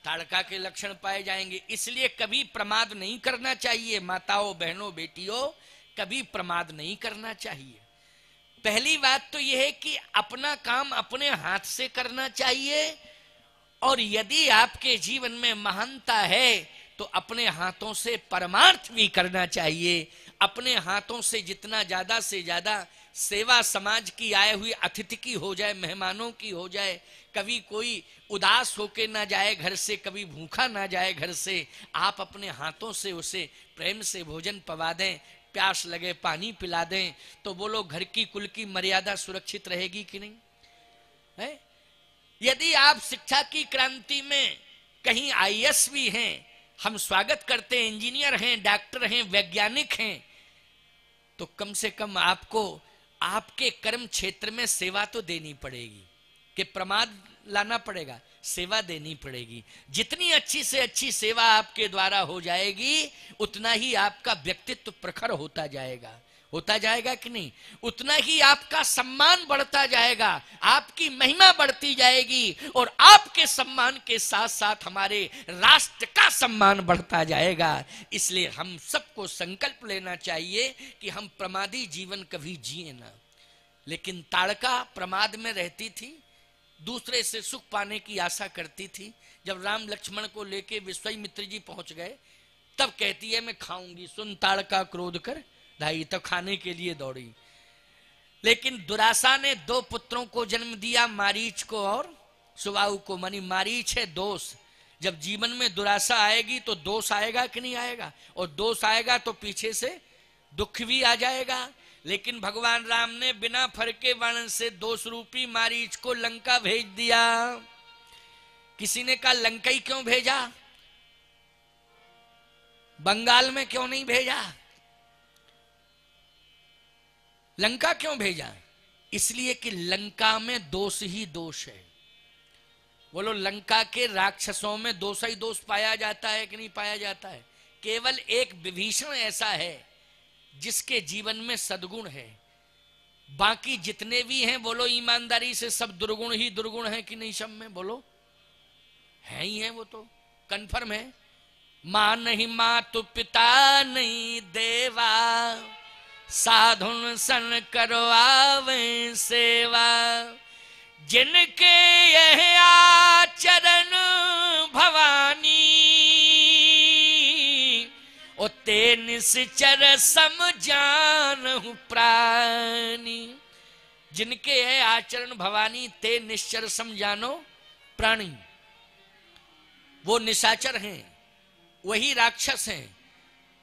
ताड़का के लक्षण पाए जाएंगे। इसलिए कभी प्रमाद नहीं करना चाहिए। माताओं, बहनों, बेटियों, कभी प्रमाद नहीं करना चाहिए। पहली बात तो यह है कि अपना काम अपने हाथ से करना चाहिए, और यदि आपके जीवन में महानता है तो अपने हाथों से परमार्थ भी करना चाहिए। अपने हाथों से जितना ज्यादा से ज्यादा सेवा समाज की आए हुई अतिथि की हो जाए, मेहमानों की हो जाए, कभी कोई उदास होके ना जाए घर से, कभी भूखा ना जाए घर से, आप अपने हाथों से उसे प्रेम से भोजन पवा दें, प्यास लगे पानी पिला दें, तो बोलो घर की कुल की मर्यादा सुरक्षित रहेगी कि नहीं है? यदि आप शिक्षा की क्रांति में कहीं आईएएस भी हैं, हम स्वागत करते हैं, इंजीनियर हैं, डॉक्टर हैं, वैज्ञानिक हैं, तो कम से कम आपको आपके कर्म क्षेत्र में सेवा तो देनी पड़ेगी। कि प्रमाद लाना पड़ेगा, सेवा देनी पड़ेगी। जितनी अच्छी से अच्छी सेवा आपके द्वारा हो जाएगी, उतना ही आपका व्यक्तित्व प्रखर होता जाएगा कि नहीं? उतना ही आपका सम्मान बढ़ता जाएगा, आपकी महिमा बढ़ती जाएगी, और आपके सम्मान के साथ साथ हमारे राष्ट्र का सम्मान बढ़ता जाएगा। इसलिए हम सबको संकल्प लेना चाहिए कि हम प्रमादी जीवन कभी जिए ना। लेकिन ताड़का प्रमाद में रहती थी, दूसरे से सुख पाने की आशा करती थी। जब राम लक्ष्मण को लेके विश्वामित्र जी पहुंच गए, तब कहती है मैं खाऊंगी। सुन ताड़का क्रोध कर धाई, तब खाने के लिए दौड़ी। लेकिन दुरासा ने 2 पुत्रों को जन्म दिया, मारीच को और सुबाहु को। मानी मारीच है दोष। जब जीवन में दुरासा आएगी तो दोष आएगा कि नहीं आएगा? और दोष आएगा तो पीछे से दुख भी आ जाएगा। लेकिन भगवान राम ने बिना फरके बाण से दोष रूपी मारीच को लंका भेज दिया। किसी ने कहा लंका ही क्यों भेजा, बंगाल में क्यों नहीं भेजा? लंका क्यों भेजा? इसलिए कि लंका में दोष ही दोष है। बोलो, लंका के राक्षसों में दोष ही दोष पाया जाता है कि नहीं पाया जाता है? केवल एक विभीषण ऐसा है जिसके जीवन में सद्गुण है। बाकी जितने भी हैं, बोलो ईमानदारी से, सब दुर्गुण ही दुर्गुण है कि नहीं? सब में बोलो है ही है, वो तो कंफर्म है। मां नहीं मातु पिता नहीं देवा, साधुन सन करो आवे सेवा। जिनके यह आचरण भवानी, ओ ते निश्चर समझानहु प्राणी। जिनके है आचरण भवानी, ते निश्चर समझानो प्राणी। वो निशाचर हैं, वही राक्षस हैं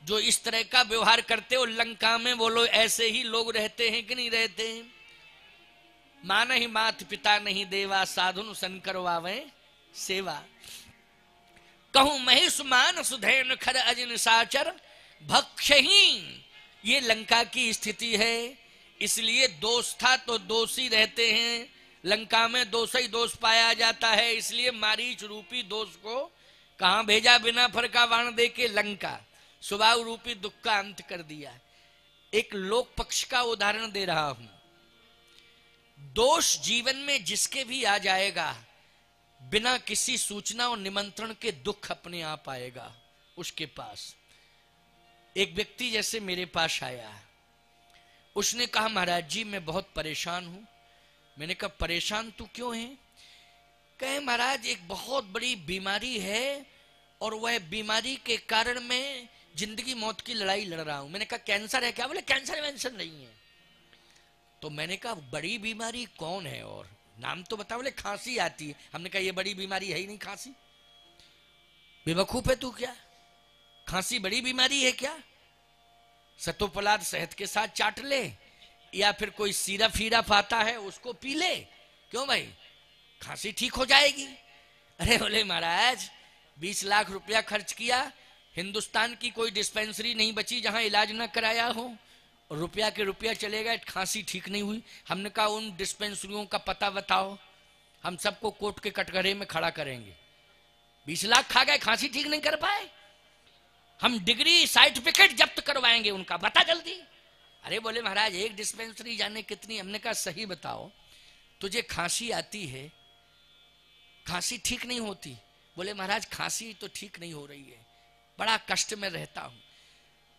जो इस तरह का व्यवहार करते हो। लंका में बोलो ऐसे ही लोग रहते हैं कि नहीं रहते हैं? मान ही मात पिता नहीं देवा, साधुन सन करवावे सेवा। कहूं महेश मान सुधैन खर अजिन साचर भक्षहीन। ये लंका की स्थिति है। इसलिए दोष था तो दोषी रहते हैं। लंका में दोष ही दोष पाया जाता है। इसलिए मारीच रूपी दोष को कहां भेजा? बिना फरका बाण दे के लंका। सुबाहु रूपी दुख का अंत कर दिया। एक लोक पक्ष का उदाहरण दे रहा हूं। दोष जीवन में जिसके भी आ जाएगा, बिना किसी सूचना और निमंत्रण के दुख अपने आप आएगा उसके पास। एक व्यक्ति जैसे मेरे पास आया, उसने कहा महाराज जी मैं बहुत परेशान हूं। मैंने कहा परेशान तू क्यों है? कहे महाराज एक बहुत बड़ी बीमारी है और वह बीमारी के कारण मैं जिंदगी मौत की लड़ाई लड़ रहा हूं। मैंने कहा कैंसर है क्या? बोले कैंसर वेंसर नहीं है। तो मैंने कहा बड़ी बीमारी कौन है और नाम तो बता। बोले खांसी आती है। हमने कहा ये बड़ी बीमारी है ही नहीं खांसी। बेवकूफ है तू क्या? खांसी बड़ी बीमारी है क्या? सतोपलाद शहद के साथ चाट ले, या फिर कोई सिरप हीरप आता है उसको पी ले। क्यों भाई, खांसी ठीक हो जाएगी। अरे बोले महाराज 20 लाख रुपया खर्च किया, हिंदुस्तान की कोई डिस्पेंसरी नहीं बची जहां इलाज ना कराया हो, और रुपया के रुपया चलेगा, खांसी ठीक नहीं हुई। हमने कहा उन डिस्पेंसरियों का पता बताओ, हम सबको कोर्ट के कटघरे में खड़ा करेंगे। 20 लाख खा गए, खांसी ठीक नहीं कर पाए, हम डिग्री सर्टिफिकेट जब्त करवाएंगे उनका, बता जल्दी। अरे बोले महाराज एक डिस्पेंसरी जाने कितनी? हमने कहा सही बताओ, तुझे खांसी आती है, खांसी ठीक नहीं होती, बोले महाराज खांसी तो ठीक नहीं हो रही है, बड़ा कष्ट में रहता हूं।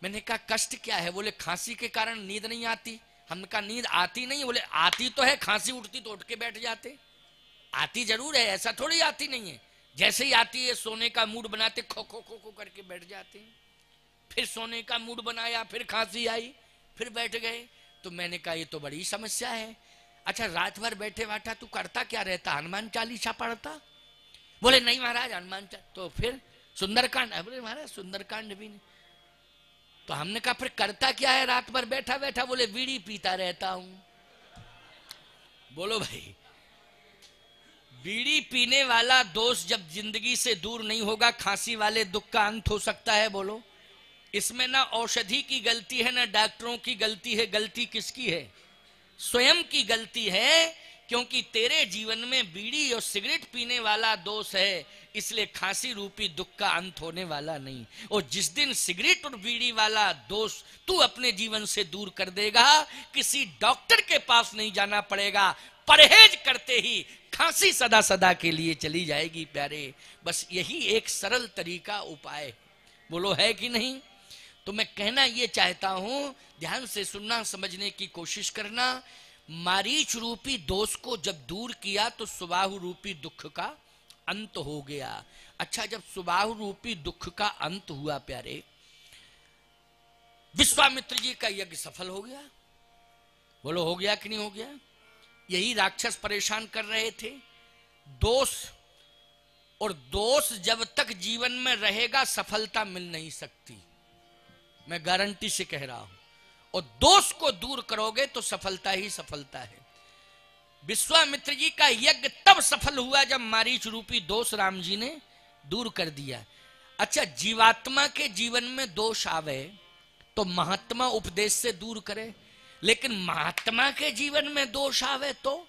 मैंने कहा कष्ट क्या है? बोले खांसी के कारण नींद नहीं आती। हमने कहा नींद आती नहीं। बोले आती तो है, खांसी उठती तो उठ के बैठ जाते। आती जरूर है, ऐसा थोड़ी आती नहीं है। जैसे ही आती है सोने का मूड बनाते, खो खो खो खो करके बैठ जाते हैं। फिर सोने का मूड बनाया, फिर खांसी आई, फिर बैठ गए। तो मैंने कहा ये तो बड़ी समस्या है। अच्छा रात भर बैठे बैठा तू करता क्या रहता? हनुमान चालीसा पढ़ता? बोले नहीं महाराज हनुमान चालीसा। तो फिर सुंदरकांड? बोले महाराज सुंदरकांड भी नहीं। तो हमने कहा फिर करता क्या है रात भर बैठा बैठा? बोले बीड़ी पीता रहता हूं। बोलो भाई, बीड़ी पीने वाला दोस्त जब जिंदगी से दूर नहीं होगा, खांसी वाले दुख का अंत हो सकता है? बोलो, इसमें ना औषधि की गलती है ना डॉक्टरों की गलती है। गलती किसकी है? स्वयं की गलती है, क्योंकि तेरे जीवन में बीड़ी और सिगरेट पीने वाला दोष है, इसलिए खांसी रूपी दुख का अंत होने वाला नहीं। और जिस दिन सिगरेट और बीड़ी वाला दोष तू अपने जीवन से दूर कर देगा, किसी डॉक्टर के पास नहीं जाना पड़ेगा, परहेज करते ही खांसी सदा सदा के लिए चली जाएगी प्यारे। बस यही एक सरल तरीका उपाय, बोलो है कि नहीं? तो मैं कहना ये चाहता हूं, ध्यान से सुनना, समझने की कोशिश करना। मारीच रूपी दोष को जब दूर किया तो सुबाहु रूपी दुख का अंत हो गया। अच्छा, जब सुबाहु रूपी दुख का अंत हुआ प्यारे, विश्वामित्र जी का यज्ञ सफल हो गया। बोलो हो गया कि नहीं हो गया? यही राक्षस परेशान कर रहे थे, दोष। और दोष जब तक जीवन में रहेगा सफलता मिल नहीं सकती, मैं गारंटी से कह रहा हूं। और दोष को दूर करोगे तो सफलता ही सफलता है। विश्वामित्र जी का यज्ञ तब सफल हुआ जब मारीच रूपी दोष राम जी ने दूर कर दिया। अच्छा, जीवात्मा के जीवन में दोष आवे तो महात्मा उपदेश से दूर करे, लेकिन महात्मा के जीवन में दोष आवे तो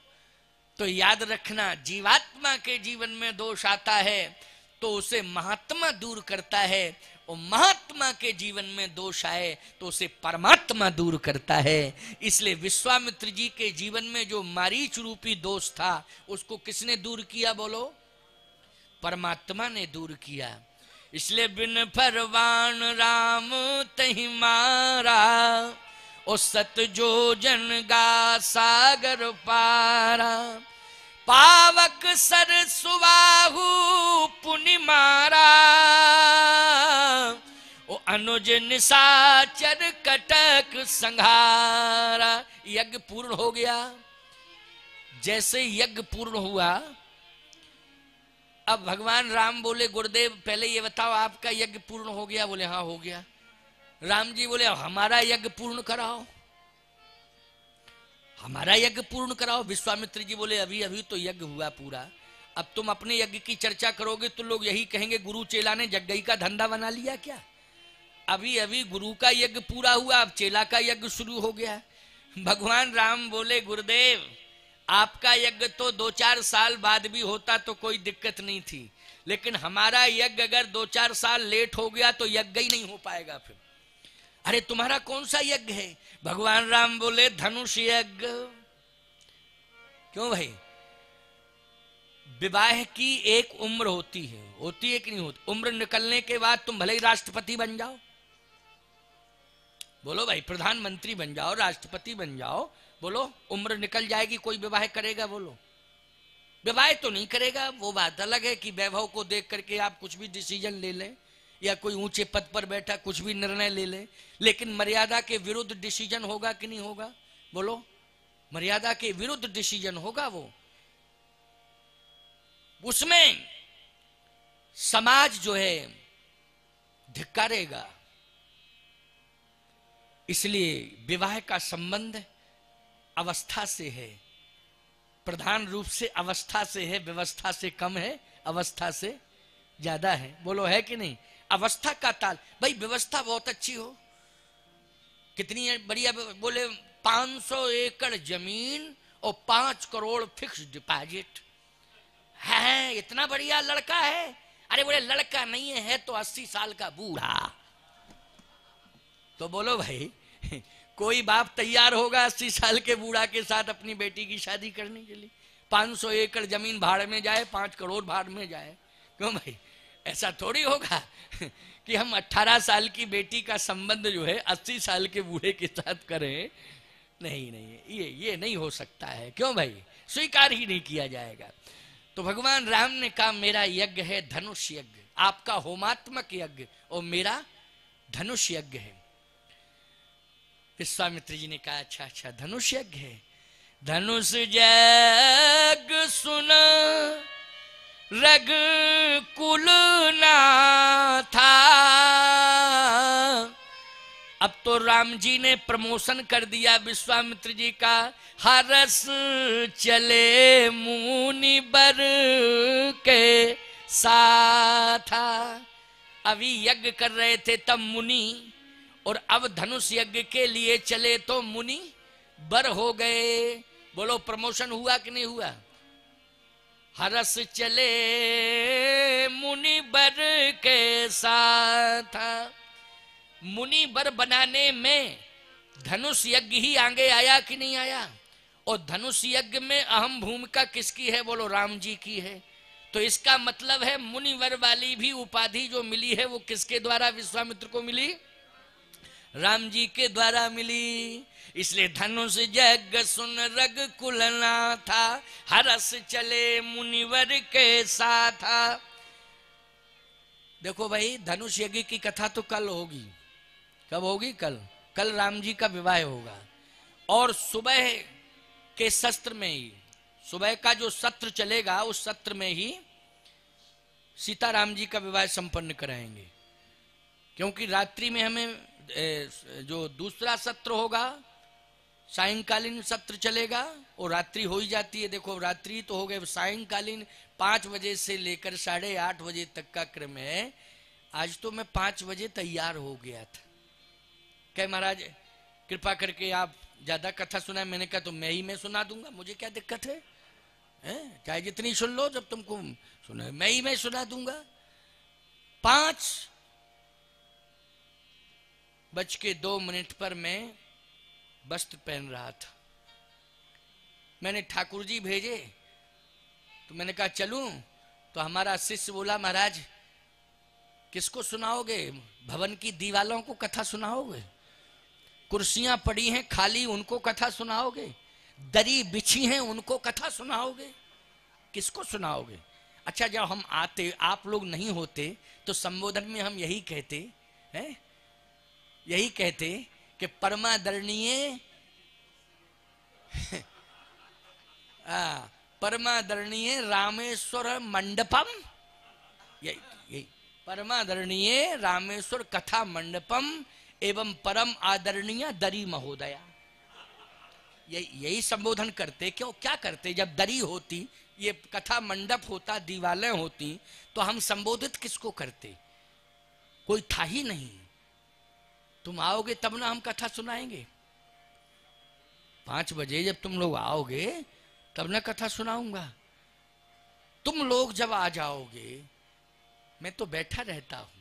याद रखना, जीवात्मा के जीवन में दोष आता है तो उसे महात्मा दूर करता है, और महात्मा के जीवन में दोष आए तो उसे परमात्मा दूर करता है। इसलिए विश्वामित्र जी के जीवन में जो मारीच रूपी दोष था उसको किसने दूर किया? बोलो, परमात्मा ने दूर किया। इसलिए बिन फरमान राम तहि मारा, और सत जो जन गा सागर पारा, पावक सर सुबाहु पुनि मारा, ओ अनुज निशाचर कटक संहारा। यज्ञ पूर्ण हो गया। जैसे यज्ञ पूर्ण हुआ, अब भगवान राम बोले गुरुदेव पहले ये बताओ आपका यज्ञ पूर्ण हो गया? बोले हाँ हो गया। राम जी बोले हमारा यज्ञ पूर्ण कराओ, हमारा यज्ञ पूर्ण कराओ। विश्वामित्र जी बोले अभी अभी तो यज्ञ हुआ पूरा, अब तुम अपने यज्ञ की चर्चा करोगे तो लोग यही कहेंगे गुरु चेला ने जग्गई का धंधा बना लिया क्या? अभी अभी गुरु का यज्ञ पूरा हुआ, अब चेला का यज्ञ शुरू हो गया। भगवान राम बोले गुरुदेव आपका यज्ञ तो 2-4 साल बाद भी होता तो कोई दिक्कत नहीं थी, लेकिन हमारा यज्ञ अगर 2-4 साल लेट हो गया तो यज्ञ ही नहीं हो पाएगा फिर। अरे तुम्हारा कौन सा यज्ञ है? भगवान राम बोले धनुष यज्ञ। क्यों भाई? विवाह की एक उम्र होती है कि नहीं होती? उम्र निकलने के बाद तुम भले ही राष्ट्रपति बन जाओ, बोलो भाई, प्रधानमंत्री बन जाओ, राष्ट्रपति बन जाओ, बोलो उम्र निकल जाएगी, कोई विवाह करेगा? बोलो, विवाह तो नहीं करेगा। वो बात अलग है कि वैभव को देख करके आप कुछ भी डिसीजन ले लें, या कोई ऊंचे पद पर बैठा कुछ भी निर्णय ले ले, लेकिन मर्यादा के विरुद्ध डिसीजन होगा कि नहीं होगा? बोलो, मर्यादा के विरुद्ध डिसीजन होगा, वो उसमें समाज जो है धिक्कारेगा। इसलिए विवाह का संबंध अवस्था से है, प्रधान रूप से अवस्था से है, व्यवस्था से कम है, अवस्था से ज्यादा है। बोलो है कि नहीं? अवस्था का ताल, भाई व्यवस्था बहुत अच्छी हो, कितनी बढ़िया, बोले 500 एकड़ जमीन और 5 करोड़ फिक्स डिपॉजिट है, इतना बढ़िया लड़का है। अरे बोले लड़का नहीं है तो 80 साल का बूढ़ा। तो बोलो भाई, कोई बाप तैयार होगा 80 साल के बूढ़ा के साथ अपनी बेटी की शादी करने के लिए? 500 एकड़ जमीन भाड़ में जाए, 5 करोड़ भाड़ में जाए, क्यों भाई, ऐसा थोड़ी होगा कि हम 18 साल की बेटी का संबंध जो है 80 साल के बूढ़े के साथ करें। नहीं नहीं, ये नहीं हो सकता है। क्यों भाई, स्वीकार ही नहीं किया जाएगा। तो भगवान राम ने कहा मेरा यज्ञ है धनुष यज्ञ, आपका होमात्मक यज्ञ और मेरा धनुष यज्ञ है। विश्वामित्र जी ने कहा अच्छा अच्छा धनुष यज्ञ है। धनुष यज्ञ सुन रग कुल ना था। अब तो राम जी ने प्रमोशन कर दिया विश्वामित्र जी का। हरस चले मुनि बर के साथ। अभी यज्ञ कर रहे थे तब मुनि, और अब धनुष यज्ञ के लिए चले तो मुनि बर हो गए। बोलो प्रमोशन हुआ कि नहीं हुआ? हरस चले मुनि बर के साथ। मुनि बर बनाने में धनुष यज्ञ ही आगे आया कि नहीं आया? और धनुष यज्ञ में अहम भूमिका किसकी है? बोलो राम जी की है। तो इसका मतलब है मुनिवर वाली भी उपाधि जो मिली है वो किसके द्वारा विश्वामित्र को मिली? राम जी के द्वारा मिली। इसलिए धनुष यज्ञ सुन रग कुलना था, हरस चले मुनिवर के साथ। देखो भाई, धनुष यज्ञ की कथा तो कल होगी। कब होगी? कल राम जी का विवाह होगा। और सुबह के सत्र में ही, सुबह का जो सत्र चलेगा उस सत्र में ही सीताराम जी का विवाह संपन्न कराएंगे। क्योंकि रात्रि में हमें जो दूसरा सत्र होगा, सायंकालीन सत्र चलेगा और रात्रि हो ही जाती है। देखो रात्रि तो हो गए, सायंकालीन 5 बजे से लेकर 8:30 बजे तक का क्रम है। आज तो मैं 5 बजे तैयार हो गया था। कह महाराज कृपा करके आप ज्यादा कथा सुनाए। मैंने कहा तो मैं सुना दूंगा, मुझे क्या दिक्कत है, चाहे जितनी सुन लो, जब तुमको सुना मैं सुना दूंगा। 5:02 पर मैं वस्त्र पहन रहा था। मैंने ठाकुर जी भेजे तो मैंने कहा चलूं। तो हमारा शिष्य बोला महाराज किसको सुनाओगे? भवन की दीवालों को कथा सुनाओगे? कुर्सियां पड़ी हैं खाली उनको कथा सुनाओगे? दरी बिछी हैं उनको कथा सुनाओगे? किसको सुनाओगे? अच्छा जब हम आते, आप लोग नहीं होते तो संबोधन में हम यही कहते हैं, यही कहते कि परमादरणीय परमादरणीय रामेश्वर मंडपम, यही परमादरणीय रामेश्वर कथा मंडपम एवं परम आदरणीय दरी महोदया। यही संबोधन करते। क्यों, क्या करते? जब दरी होती, ये कथा मंडप होता, दीवालें होती, तो हम संबोधित किसको करते? कोई था ही नहीं। तुम आओगे तब ना हम कथा सुनाएंगे। 5 बजे जब तुम लोग आओगे तब ना कथा सुनाऊंगा। तुम लोग जब आ जाओगे मैं तो बैठा रहता हूं।